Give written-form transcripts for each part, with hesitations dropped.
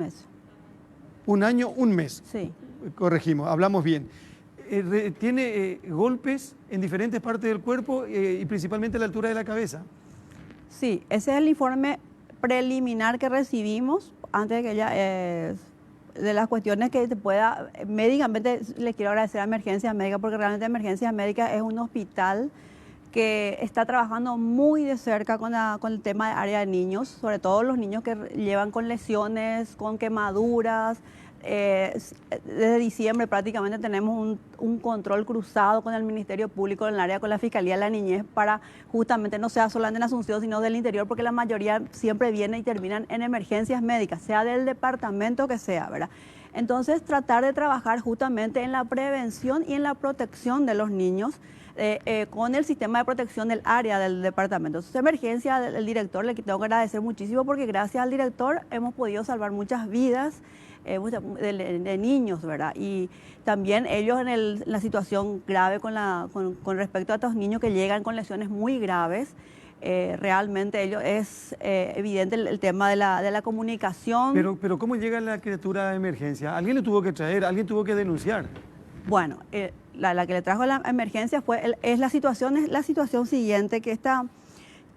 mes. Un año, un mes. Sí. Corregimos, hablamos bien. Tiene golpes en diferentes partes del cuerpo y principalmente a la altura de la cabeza. Sí, ese es el informe preliminar que recibimos antes de que ella, de las cuestiones que se pueda, médicamente les quiero agradecer a Emergencias Médicas porque realmente Emergencias Médicas es un hospital que está trabajando muy de cerca con el tema de área de niños, sobre todo los niños que llevan con lesiones, con quemaduras. Desde diciembre prácticamente tenemos un control cruzado con el Ministerio Público en el área con la Fiscalía de la Niñez para justamente no sea solamente en Asunción, sino del interior, porque la mayoría siempre viene y terminan en emergencias médicas, sea del departamento que sea, ¿verdad? Entonces, tratar de trabajar justamente en la prevención y en la protección de los niños con el sistema de protección del área del departamento. Entonces, emergencia, el director le tengo que agradecer muchísimo porque gracias al director hemos podido salvar muchas vidas de niños, ¿verdad? Y también ellos en la situación grave con respecto a estos niños que llegan con lesiones muy graves. Realmente ellos es evidente el tema de la comunicación. Pero ¿cómo llega la criatura de emergencia? ¿Alguien le tuvo que traer? ¿Alguien tuvo que denunciar? Bueno, la que le trajo la emergencia es la situación siguiente, que está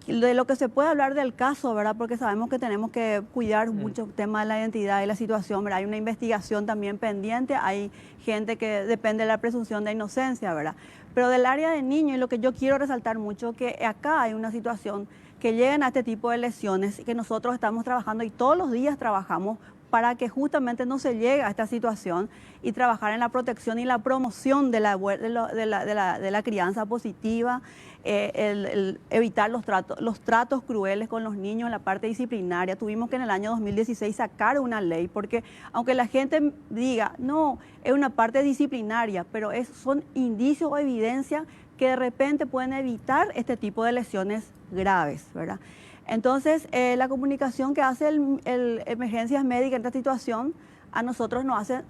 de lo que se puede hablar del caso, ¿verdad? Porque sabemos que tenemos que cuidar mucho el tema de la identidad y la situación, ¿verdad? Hay una investigación también pendiente, hay gente que depende de la presunción de inocencia, ¿verdad? Pero del área de niños, y lo que yo quiero resaltar mucho, que acá hay una situación que llegan a este tipo de lesiones y que nosotros estamos trabajando y todos los días trabajamos para que justamente no se llegue a esta situación y trabajar en la protección y la promoción de la crianza positiva, el evitar los tratos crueles con los niños en la parte disciplinaria. Tuvimos que en el año 2016 sacar una ley, porque aunque la gente diga, no, es una parte disciplinaria, pero son indicios o evidencia que de repente pueden evitar este tipo de lesiones graves, ¿verdad? Entonces, la comunicación que hace el Emergencias Médicas en esta situación, a nosotros nos hace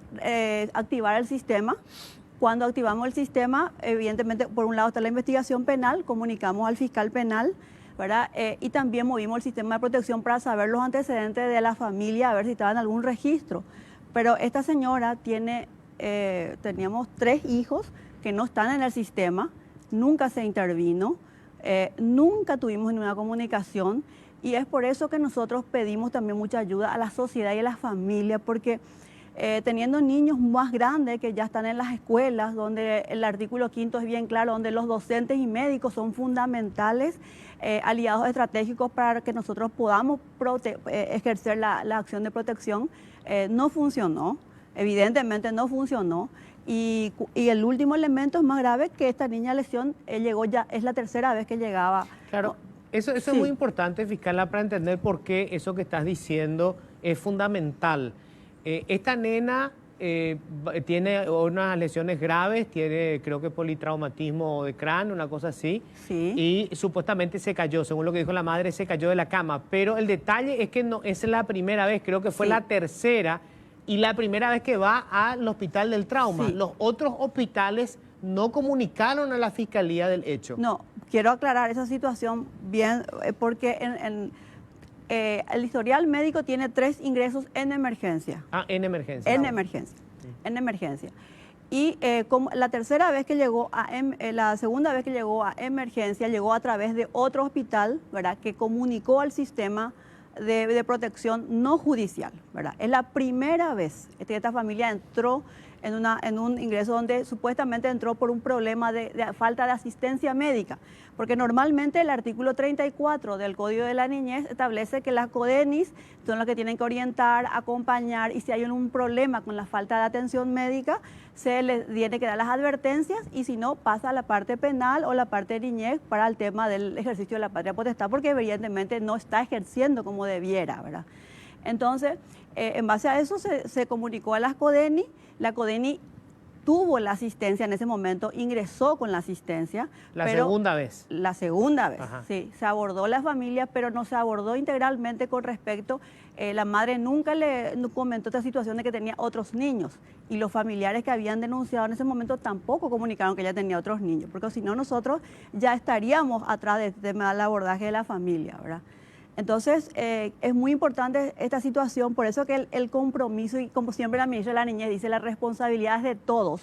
activar el sistema. Cuando activamos el sistema, evidentemente, por un lado está la investigación penal, comunicamos al fiscal penal, ¿verdad? Y también movimos el sistema de protección para saber los antecedentes de la familia, a ver si estaba en algún registro. Pero esta señora teníamos 3 hijos que no están en el sistema, nunca se intervino. Nunca tuvimos ninguna comunicación y es por eso que nosotros pedimos también mucha ayuda a la sociedad y a la familia, porque teniendo niños más grandes que ya están en las escuelas, donde el artículo 5 es bien claro, donde los docentes y médicos son fundamentales, aliados estratégicos para que nosotros podamos ejercer la acción de protección, no funcionó, evidentemente no funcionó. Y el último elemento es más grave, que esta niña lesión llegó ya, es la tercera vez que llegaba. Claro, eso sí. Es muy importante, fiscal, para entender por qué eso que estás diciendo es fundamental. Esta nena tiene unas lesiones graves, tiene creo que politraumatismo de cráneo, una cosa así, Sí. Y supuestamente se cayó, según lo que dijo la madre, se cayó de la cama. Pero el detalle es que no es la primera vez, creo que fue Sí. la tercera, y la primera vez que va al hospital del trauma. Sí. Los otros hospitales no comunicaron a la fiscalía del hecho. No, quiero aclarar esa situación bien, porque el historial médico tiene 3 ingresos en emergencia. Ah, en emergencia. En emergencia, en emergencia. Y como la tercera vez que llegó la segunda vez que llegó a emergencia, llegó a través de otro hospital, ¿verdad?, que comunicó al sistema de protección no judicial, ¿verdad? Es la primera vez que esta familia entró en un ingreso donde supuestamente entró por un problema de falta de asistencia médica, porque normalmente el artículo 34 del Código de la Niñez establece que las CODENIS son las que tienen que orientar, acompañar, y si hay un problema con la falta de atención médica, se les tiene que dar las advertencias, y si no, pasa a la parte penal o la parte de niñez para el tema del ejercicio de la patria potestad, porque evidentemente no está ejerciendo como debiera, ¿verdad? Entonces, en base a eso se comunicó a las CODENI. La CODENI tuvo la asistencia en ese momento, ingresó con la asistencia. La segunda vez. La segunda vez, Ajá. sí. Se abordó la familia, pero no se abordó integralmente con respecto. La madre nunca le comentó esta situación de que tenía otros niños. Y los familiares que habían denunciado en ese momento tampoco comunicaron que ella tenía otros niños, porque si no nosotros ya estaríamos atrás del tema del abordaje de la familia, ¿verdad? Entonces, es muy importante esta situación, por eso que el compromiso, y como siempre la ministra de la Niñez dice, la responsabilidad es de todos,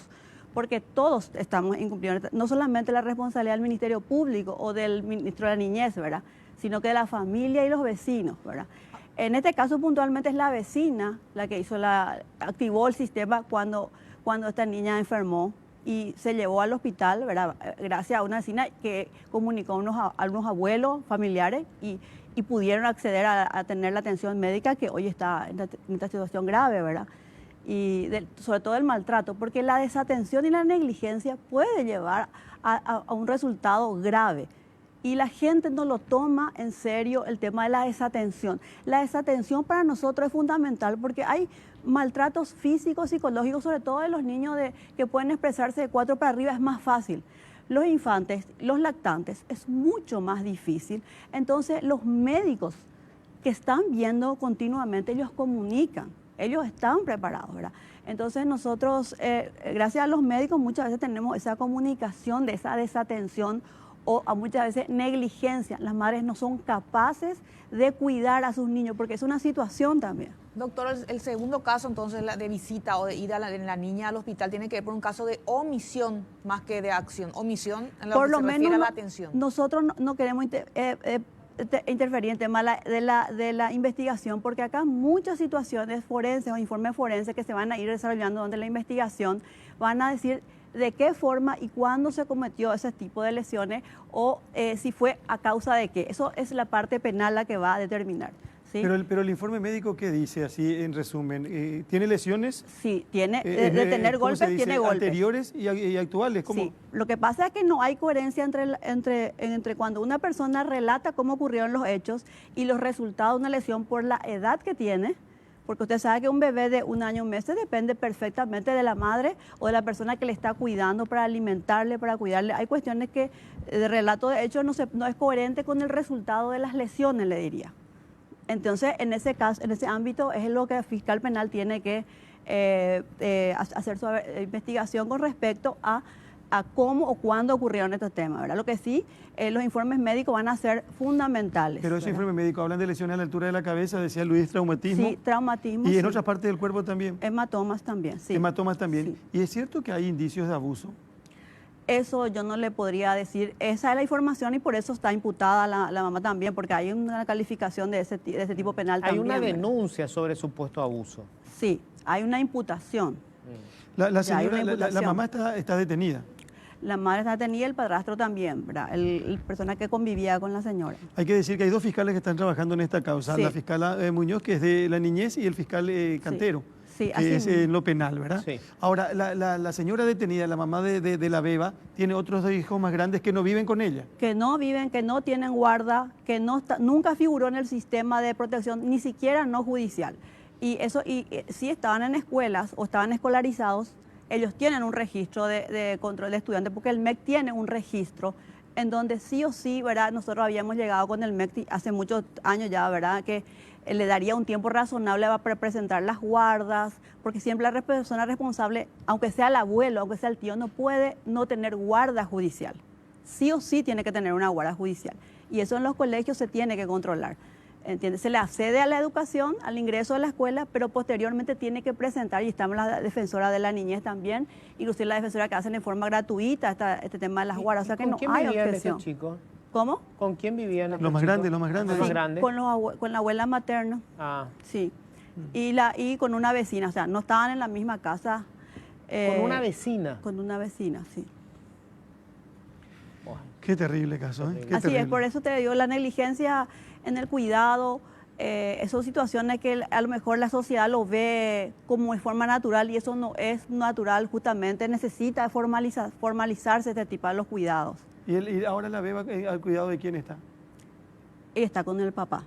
porque todos estamos incumpliendo, no solamente la responsabilidad del Ministerio Público o del Ministro de la Niñez, ¿verdad?, sino que de la familia y los vecinos, ¿verdad? En este caso puntualmente es la vecina la que activó el sistema cuando esta niña enfermó y se llevó al hospital, ¿verdad?, gracias a una vecina que comunicó a unos abuelos familiares y pudieron acceder a tener la atención médica, que hoy está en esta situación grave, ¿verdad? Y sobre todo el maltrato, porque la desatención y la negligencia puede llevar a un resultado grave. Y la gente no lo toma en serio el tema de la desatención. La desatención para nosotros es fundamental porque hay maltratos físicos, psicológicos, sobre todo de los niños que pueden expresarse de 4 para arriba, es más fácil. Los infantes, los lactantes, es mucho más difícil. Entonces, los médicos que están viendo continuamente, ellos comunican, ellos están preparados, ¿verdad? Entonces, nosotros, gracias a los médicos, muchas veces tenemos esa comunicación de esa desatención o a muchas veces negligencia. Las madres no son capaces de cuidar a sus niños porque es una situación también. Doctor, el segundo caso entonces de visita o de ida de la niña al hospital tiene que ver por un caso de omisión más que de acción. Omisión en lo Por que lo se menos refiere a la atención. nosotros no queremos interferir en tema de la investigación, porque acá muchas situaciones forenses o informes forenses que se van a ir desarrollando donde la investigación van a decir de qué forma y cuándo se cometió ese tipo de lesiones o si fue a causa de qué. Eso es la parte penal la que va a determinar. ¿Sí? Pero el informe médico, ¿qué dice así en resumen? ¿Tiene lesiones? Sí, tiene, de tener ¿cómo se golpes, dice? tiene golpes. ¿Anteriores y actuales? ¿Cómo? Sí, lo que pasa es que no hay coherencia entre cuando una persona relata cómo ocurrieron los hechos y los resultados de una lesión por la edad que tiene, porque usted sabe que un bebé de 1 año y meses depende perfectamente de la madre o de la persona que le está cuidando para alimentarle, para cuidarle. Hay cuestiones que el relato de hechos no es coherente con el resultado de las lesiones, le diría. Entonces, en ese caso, en ese ámbito, es lo que el fiscal penal tiene que hacer su investigación con respecto a cómo o cuándo ocurrieron estos temas, ¿verdad? Lo que sí, los informes médicos van a ser fundamentales. Pero ese ¿verdad? informe médico hablan de lesiones a la altura de la cabeza, decía Luis, traumatismo. Sí, traumatismo. Y en sí. otras partes del cuerpo también. Hematomas también, sí. Hematomas también. Sí. ¿Y es cierto que hay indicios de abuso? Eso yo no le podría decir. Esa es la información y por eso está imputada la mamá también, porque hay una calificación de ese tipo penal Hay también. una ¿verdad? denuncia sobre supuesto abuso. Sí, hay una imputación. La Ya hay una señora, la imputación. mamá está detenida. La madre está detenida, el padrastro también, ¿verdad? El persona que convivía con la señora. Hay que decir que hay 2 fiscales que están trabajando en esta causa. Sí. La fiscal Muñoz, que es de la niñez, y el fiscal Cantero, Sí, así que es mismo. en lo penal, ¿verdad? Sí. Ahora, la señora detenida, la mamá de la beba, tiene otros 2 hijos más grandes que no viven con ella. Que no viven, que no tienen guarda, que nunca figuró en el sistema de protección, ni siquiera no judicial. Y si estaban en escuelas o estaban escolarizados, ellos tienen un registro de control de estudiantes, porque el MEC tiene un registro en donde sí o sí, ¿verdad? Nosotros habíamos llegado con el MEC hace muchos años ya, ¿verdad? Que le daría un tiempo razonable para presentar las guardas, porque siempre la persona responsable, aunque sea el abuelo, aunque sea el tío, no puede no tener guarda judicial. Sí o sí tiene que tener una guarda judicial. Y eso en los colegios se tiene que controlar. ¿Entiendes? Se le accede a la educación, al ingreso a la escuela, pero posteriormente tiene que presentar, y estamos la defensora de la niñez también, inclusive la defensora que hacen en forma gratuita este tema de las guardas, o sea que ¿Con no quién hay vivían objeción. estos chicos? ¿Cómo? ¿Con quién vivían estos Los más chicos? grandes, los más grandes. Los más Sí, grandes. con la abuela materna, Ah, sí. Y con una vecina, o sea, no estaban en la misma casa. con una vecina. Con una vecina, sí. Buah. Qué terrible caso, ¿eh? Qué Así terrible. es, por eso te digo, la negligencia en el cuidado, son situaciones que a lo mejor la sociedad lo ve como de forma natural y eso no es natural, justamente necesita formalizarse este tipo de los cuidados. ¿Y ahora la beba al cuidado de quién está? Y está con el papá.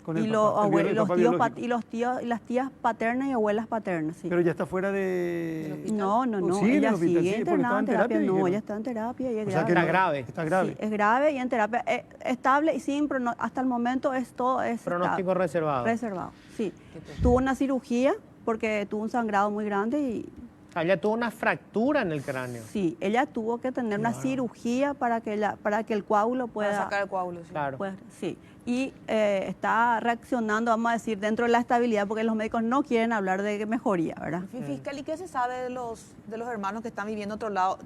Con el Y papá, el los papá tíos, biológico. y las tías paternas y abuelas paternas, sí. Pero ya está fuera de... No, sigue en el ella hospital, sigue sí, porque internada estaba en en terapia, terapia, no, dijeron. ella está en terapia y es O sea grave. que Está grave. Está grave. Sí, es grave y en terapia estable y sin hasta el momento es todo Pronóstico reservado. reservado. Sí. Tuvo una cirugía porque tuvo un sangrado muy grande y O sea, ella tuvo una fractura en el cráneo. sí, ella tuvo que tener una cirugía para que el coágulo Para pueda, sacar el coágulo. Sí. Claro. sí. y está reaccionando, vamos a decir, dentro de la estabilidad, porque los médicos no quieren hablar de mejoría, ¿verdad? Fiscal, ¿y qué se sabe de los hermanos que están viviendo a otro lado?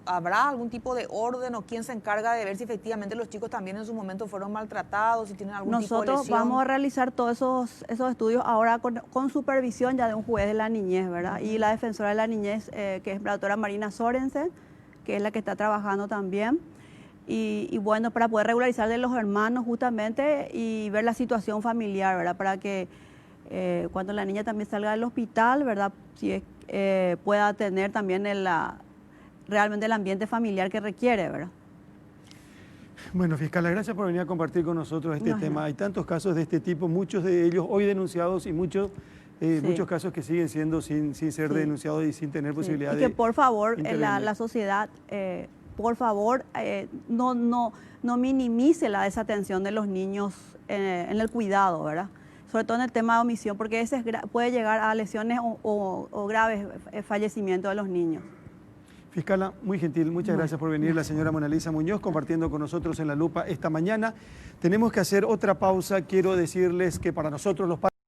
¿Habrá algún tipo de orden o quién se encarga de ver si efectivamente los chicos también en su momento fueron maltratados, si tienen algún tipo de Nosotros lesión? vamos a realizar todos esos estudios ahora con supervisión ya de un juez de la niñez, ¿verdad? Y la defensora de la niñez, que es la doctora Marina Sorensen, que es la que está trabajando también. Y bueno, para poder regularizar de los hermanos justamente y ver la situación familiar, ¿verdad? Para que cuando la niña también salga del hospital, ¿verdad? Si es, pueda tener también realmente el ambiente familiar que requiere, ¿verdad? Bueno, fiscal, gracias por venir a compartir con nosotros este tema. Hay tantos casos de este tipo, muchos de ellos hoy denunciados y muchos casos que siguen siendo sin ser denunciados y sin tener posibilidad de y que por favor intervenir. la sociedad, por favor, no minimice la desatención de los niños en el cuidado, ¿verdad? Sobre todo en el tema de omisión, porque ese puede llegar a lesiones o graves fallecimientos de los niños. Fiscala, muy gentil, muchas gracias por venir, la señora Mona Lisa Muñoz, compartiendo con nosotros en La Lupa esta mañana. Tenemos que hacer otra pausa. Quiero decirles que para nosotros los padres